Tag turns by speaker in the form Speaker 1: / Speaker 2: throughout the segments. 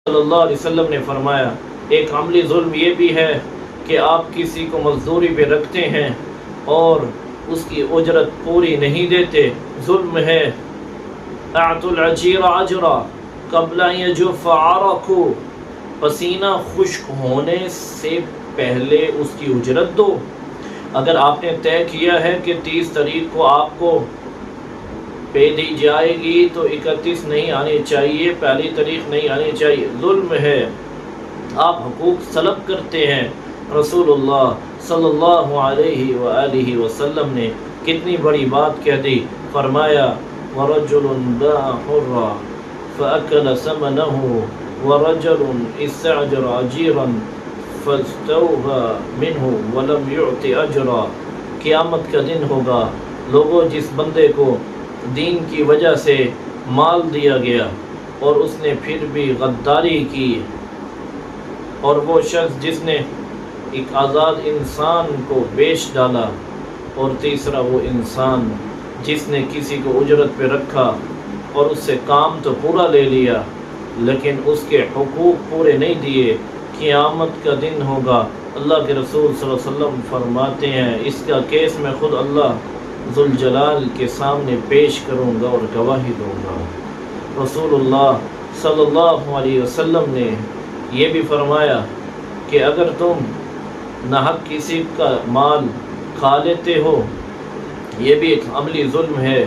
Speaker 1: صلی اللہ علیہ وسلم نے فرمایا ایک عملی ظلم یہ بھی ہے کہ آپ کسی کو مزدوری پہ رکھتے ہیں اور اس کی اجرت پوری نہیں دیتے، ظلم ہے۔ اعطوا العجیر اجرا قبل ان یجف عرقہ، پسینہ خشک ہونے سے پہلے اس کی اجرت دو۔ اگر آپ نے طے کیا ہے کہ 30 تاریخ کو آپ کو پے دی جائے گی تو 31 نہیں آنی چاہیے، پہلی تاریخ نہیں آنی چاہیے، ظلم ہے، آپ حقوق سلب کرتے ہیں۔ رسول اللہ صلی اللہ علیہ وآلہ وسلم نے کتنی بڑی بات کہہ دی، فرمایا وَرَجُلٌ بَاعَ حُرًّا فَأَكَلَ ثَمَنَهُ وَرَجُلٌ اسْتَأْجَرَ أَجِيرًا فَاسْتَوْفَى مِنْهُ وَلَمْ يُعْطِ أَجْرًا۔ قیامت کا دن ہوگا، لوگوں جس بندے کو دین کی وجہ سے مال دیا گیا اور اس نے پھر بھی غداری کی، اور وہ شخص جس نے ایک آزاد انسان کو بیچ ڈالا، اور تیسرا وہ انسان جس نے کسی کو اجرت پہ رکھا اور اس سے کام تو پورا لے لیا لیکن اس کے حقوق پورے نہیں دیے، قیامت کا دن ہوگا۔ اللہ کے رسول صلی اللہ علیہ وسلم فرماتے ہیں اس کا کیس میں خود اللہ ذوالجلال کے سامنے پیش کروں گا اور گواہی دوں گا۔ رسول اللہ صلی اللہ علیہ وسلم نے یہ بھی فرمایا کہ اگر تم ناحق کسی کا مال کھا لیتے ہو، یہ بھی ایک عملی ظلم ہے۔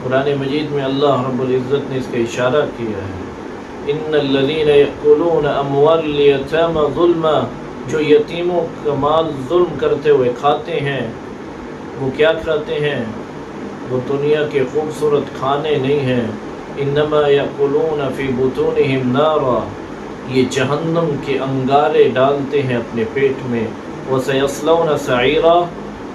Speaker 1: قرآن مجید میں اللہ رب العزت نے اس کا اشارہ کیا ہے، ان الذین یأکلون اموال الیتامی ظلما، جو یتیموں کا مال ظلم کرتے ہوئے کھاتے ہیں، وہ کیا کھاتے ہیں؟ وہ دنیا کے خوبصورت کھانے نہیں ہیں، انما یأکلون فی بطونہم نارا، یہ جہنم کے انگارے ڈالتے ہیں اپنے پیٹ میں، وسیصلون سعیرا،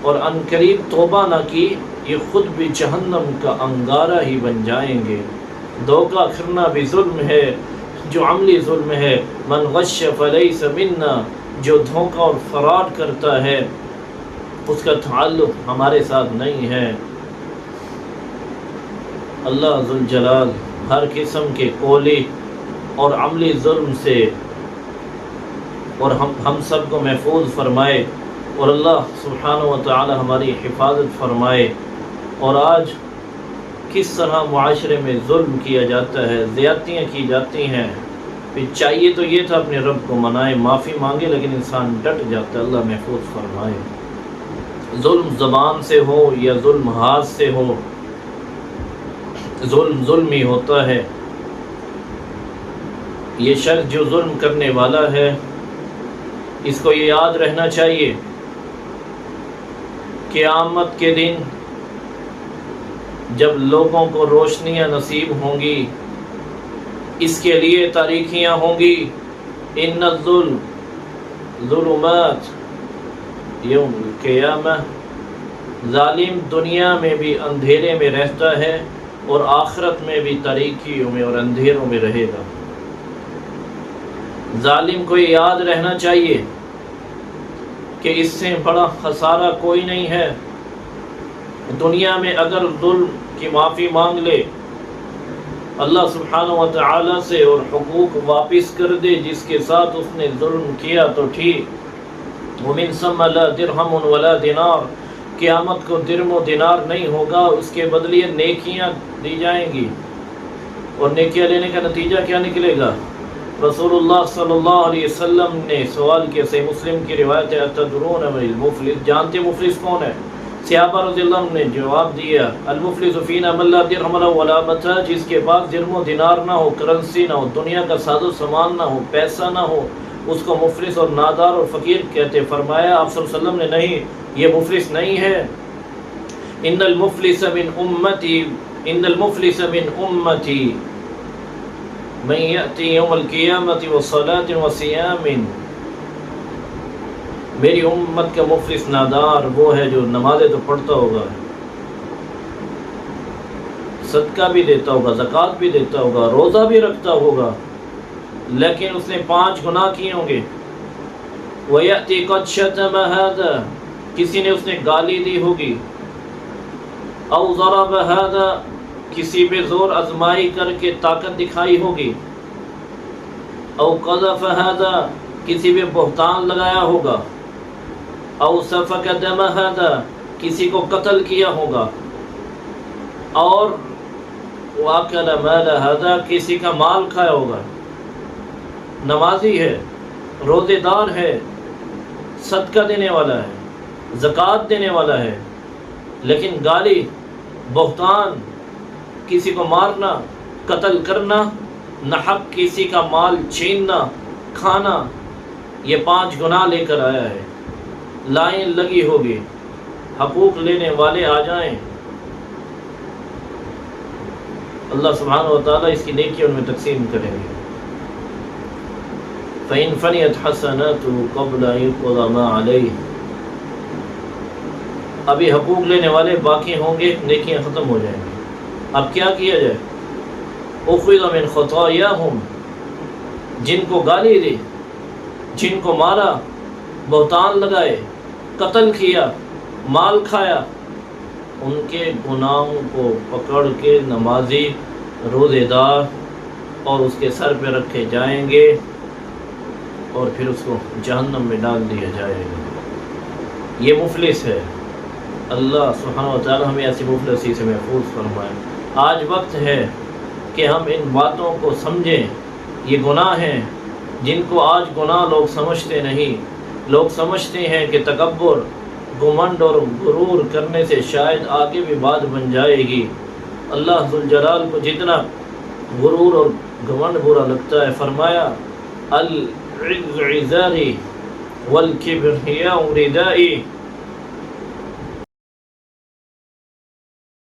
Speaker 1: اور ان قریب توبہ نہ کی یہ خود بھی جہنم کا انگارہ ہی بن جائیں گے۔ دھوکہ کرنا بھی ظلم ہے، جو عملی ظلم ہے۔ من غش فلیس منا، جو دھوکہ اور فراڈ کرتا ہے اس کا تعلق ہمارے ساتھ نہیں ہے۔ اللہ ذوالجلال ہر قسم کے قولی اور عملی ظلم سے اور ہم سب کو محفوظ فرمائے، اور اللہ سبحانہ و تعالی ہماری حفاظت فرمائے۔ اور آج کس طرح معاشرے میں ظلم کیا جاتا ہے، زیادتیاں کی جاتی ہیں، پھر چاہیے تو یہ تھا اپنے رب کو منائے، معافی مانگے، لیکن انسان ڈٹ جاتا ہے۔ اللہ محفوظ فرمائے۔ ظلم زبان سے ہو یا ظلم ہاتھ سے ہو، ظلم ظلم ہی ہوتا ہے۔ یہ شخص جو ظلم کرنے والا ہے اس کو یہ یاد رہنا چاہیے قیامت کے دن جب لوگوں کو روشنیاں نصیب ہوں گی، اس کے لیے تاریکیاں ہوں گی۔ ان الظلم ظلمات یوم القیامہ، ظالم دنیا میں بھی اندھیرے میں رہتا ہے اور آخرت میں بھی تاریکیوں میں اور اندھیروں میں رہے گا۔ ظالم کو یہ یاد رہنا چاہیے کہ اس سے بڑا خسارہ کوئی نہیں ہے۔ دنیا میں اگر ظلم کی معافی مانگ لے اللہ سبحانہ و تعالی سے اور حقوق واپس کر دے جس کے ساتھ اس نے ظلم کیا تو ٹھیک۔ وَمِن ثم لا درہم ولا دینار، قیامت کو درم و دینار نہیں ہوگا، اس کے بدلے نیکیاں دی جائیں گی، اور نیکیاں لینے کا نتیجہ کیا نکلے گا؟ رسول اللہ صلی اللہ علیہ وسلم نے سوال کیا، صحیح مسلم کی روایت ہے، اتدرون من المفلس، جانتے مفلس کون ہے؟ صحابہ رضی اللہ عنہ نے جواب دیا، المفلس فینا من لا درہم له ولا متاع، جس کے پاس درم و دینار نہ ہو، کرنسی نہ ہو، دنیا کا ساز و سامان نہ ہو، پیسہ نہ ہو، اس کو مفلس اور نادار اور فقیر کہتے۔ فرمایا آپ صلی اللہ علیہ وسلم نے، نہیں، یہ مفلس نہیں ہے۔ ان المفلس من امتی، ان المفلس من امتی من یأتی یوم القیامت وصلاۃ وصیام، میری امت کا مفلس نادار وہ ہے جو نمازیں تو پڑھتا ہوگا، صدقہ بھی دیتا ہوگا، زکوٰۃ بھی دیتا ہوگا، روزہ بھی رکھتا ہوگا، لیکن اس نے 5 گناہ کیے ہوں گے۔ وَيَأْتِي قَدْ شَتَمَ هَذَا، کسی نے اس نے گالی دی ہوگی، اَوْ ضَرَبَ هَذَا، کسی پہ زور آزمائی کر کے طاقت دکھائی ہوگی، او قذف هذا کسی پہ بہتان لگایا ہوگا، او سفک دم هذا کسی کو قتل کیا ہوگا، اور واکل مال هذا کسی کا مال کھایا ہوگا۔ نمازی ہے، روزے دار ہے، صدقہ دینے والا ہے، زکوٰۃ دینے والا ہے، لیکن گالی، بہتان، کسی کو مارنا، قتل کرنا، ناحق کسی کا مال چھیننا، کھانا، یہ 5 گناہ لے کر آیا ہے۔ لائن لگی ہوگی، حقوق لینے والے آ جائیں، اللہ سبحانہ و تعالیٰ اس کی نیکی ان میں تقسیم کریں گے۔ فَإِنْ فَنِيَتْ حَسَنَاتُهُ قَبْلَ أَنْ يُقْضَى مَا عَلَيْهِ، ابھی حقوق لینے والے باقی ہوں گے، نیکیاں ختم ہو جائیں گی۔ اب کیا کیا جائے؟ أُخِذَ مِنْ خَطَايَاهُمْ، جن کو گالی دی، جن کو مارا، بہتان لگائے، قتل کیا، مال کھایا، ان کے گناہوں کو پکڑ کے نمازی، روزے دار اور اس کے سر پہ رکھے جائیں گے، اور پھر اس کو جہنم میں ڈال دیا جائے گا۔ یہ مفلس ہے۔ اللہ سبحانہ و تعالی ہمیں ایسی مفلسی سے محفوظ فرمائے۔ آج وقت ہے کہ ہم ان باتوں کو سمجھیں۔ یہ گناہ ہیں جن کو آج گناہ لوگ سمجھتے نہیں۔ لوگ سمجھتے ہیں کہ تکبر، گھمنڈ اور غرور کرنے سے شاید آگے بھی بات بن جائے گی۔ اللہ ذوالجلال کو جتنا غرور اور گھمنڈ برا لگتا ہے، فرمایا العز عزاری والکبریاء ردائی،